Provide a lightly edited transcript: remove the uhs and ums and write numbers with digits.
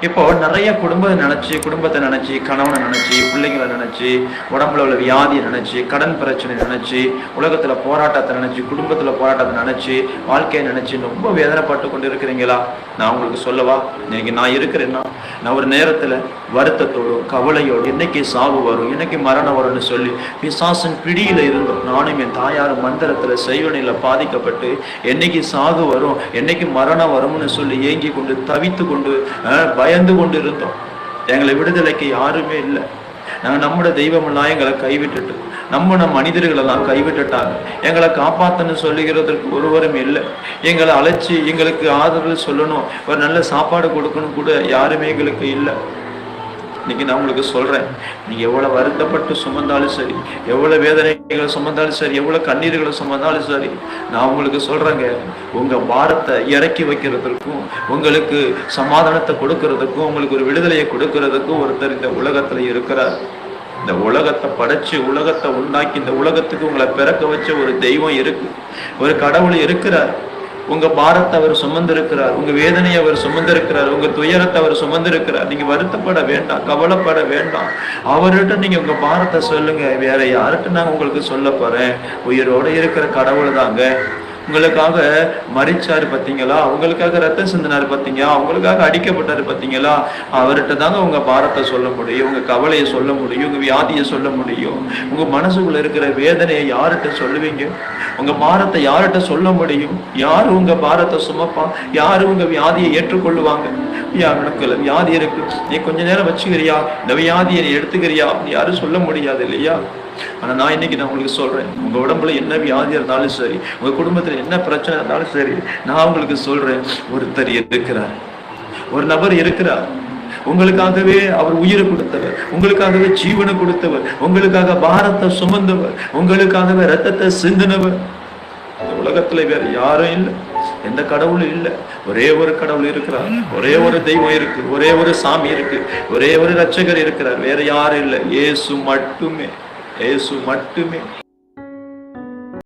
இப்போ நிறைய குடும்பத்தை நினைச்சு, கணவனை நினைச்சு, பிள்ளைங்களை நினைச்சு, உடம்புல உள்ள வியாதியை நினைச்சு, கடன் பிரச்சனை நினைச்சு, உலகத்துல போராட்டத்தை நினைச்சு, குடும்பத்துல போராட்டத்தை நினைச்சு, வாழ்க்கையை நினைச்சு ரொம்ப வேதனைப்பட்டு கொண்டு இருக்கிறீங்களா? நான் உங்களுக்கு சொல்லவா, இன்னைக்கு நான் இருக்கிறேன்னா, நான் ஒரு நேரத்துல வருத்தத்தோடும் கவலையோடு என்னைக்கு சாவு வரும், என்னைக்கு மரணம் வரும்னு சொல்லி பிசாசின் பிடியில இருந்தோம். நானும் என் தாயாரும் மந்திரத்துல செய்வனையில பாதிக்கப்பட்டு என்னைக்கு சாவு வரும், என்னைக்கு மரணம் வரும்னு சொல்லி ஏங்கி கொண்டு தவித்து கொண்டு பயந்து கொண்டு இருந்தோம். எங்களை விடுதலைக்கு யாருமே இல்லை. நாங்கள் நம்முடைய தெய்வமெல்லாம் எங்களை கைவிட்டுட்டு, நம்ம மனிதர்களெல்லாம் கைவிட்டுட்டாங்க. எங்களை காப்பாத்தன்னு சொல்லுகிறதற்கு ஒருவரும் இல்லை. எங்களை அழைச்சி எங்களுக்கு ஆதரவு சொல்லணும், ஒரு நல்ல சாப்பாடு கொடுக்கணும் கூட யாருமே எங்களுக்கு இல்லை. இன்னைக்கு நான் உங்களுக்கு சொல்றேன், நீங்க எவ்வளவு வருத்தப்பட்டு சுமந்தாலும் சரி, எவ்வளவு வேதனைகளை சுமந்தாலும் சரி, எவ்வளவு கண்ணீர்களை சுமந்தாலும் சரி, நான் உங்களுக்கு சொல்றேங்க, உங்க பாரத்தை இறக்கி வைக்கிறதுக்கும், உங்களுக்கு சமாதானத்தை கொடுக்கறதுக்கும், உங்களுக்கு ஒரு விடுதலையை கொடுக்கறதுக்கும் ஒருத்தர் இந்த உலகத்துல இருக்கிறார். இந்த உலகத்தை படைச்சு, உலகத்தை உண்டாக்கி, இந்த உலகத்துக்கு உங்களை பிறக்க வச்ச ஒரு தெய்வம் இருக்கு, ஒரு கடவுள் இருக்கிறார். உங்க பாரத்தை அவர் சுமந்திருக்கிறார், உங்க வேதனையை அவர் சுமந்திருக்கிறார், உங்க துயரத்தை அவர் சுமந்திருக்கிறார். நீங்க வருத்தப்பட வேண்டாம், கவலைப்பட வேண்டாம். அவர்கிட்ட நீங்க உங்க பாரத்தை சொல்லுங்க. வேற யார்கிட்ட நான் உங்களுக்கு சொல்ல போறேன்? உயிரோட இருக்கிற கடவுள் தாங்க. உங்களுக்காக மரிச்சாரு பார்த்தீங்களா, உங்களுக்காக ரத்தம் சிந்தினாரு பார்த்தீங்களா, அவங்களுக்காக அடிக்கப்பட்டாரு பார்த்தீங்களா, அவர்கிட்ட தாங்க உங்க பாரத்தை சொல்ல முடியும், உங்க கவலையை சொல்ல முடியும், உங்க வியாதியை சொல்ல முடியும். உங்க மனசுக்குள்ள இருக்கிற வேதனையை யார்கிட்ட சொல்லுவீங்க? உங்க பாரத்தை யார்கிட்ட சொல்ல முடியும்? யாரு உங்க பாரத்தை சுமப்பா? யாரு உங்க வியாதியை ஏற்றுக்கொள்ளுவாங்க? எனக்கு வியாதி இருக்கு, நீ கொஞ்ச நேரம் வச்சுக்கிறியா, இந்த வியாதியை நீ எடுத்துக்கிறியா, யாரும் சொல்ல முடியாது இல்லையா? ஆனா நான் இன்னைக்கு நான் உங்களுக்கு சொல்றேன், உங்க உடம்புல என்ன வியாதி இருந்தாலும் சரி, உங்க குடும்பத்துல என்ன பிரச்சனை இருந்தாலும் சரி, நான் உங்களுக்கு சொல்றேன், ஒருத்தர் இருக்கிறார், ஒரு நபர் இருக்கிறார். உங்களுக்காகவே அவர் உயிரை கொடுத்தவர், உங்களுக்காகவே ஜீவனை கொடுத்தவர், உங்களுக்காக பாரத்தை சுமந்தவர், உங்களுக்காகவே ரத்தத்தை சிந்தினவர். இந்த உலகத்துல வேற யாரும் இல்லை, எந்த கடவுளும் இல்லை. ஒரே ஒரு கடவுள் இருக்கிறார், ஒரே ஒரு தெய்வம் இருக்கு, ஒரே ஒரு சாமி இருக்கு, ஒரே ஒரு ரட்சகர் இருக்கிறார். வேற யாரும் இல்லை, இயேசு மட்டுமே, இயேசு மட்டுமே.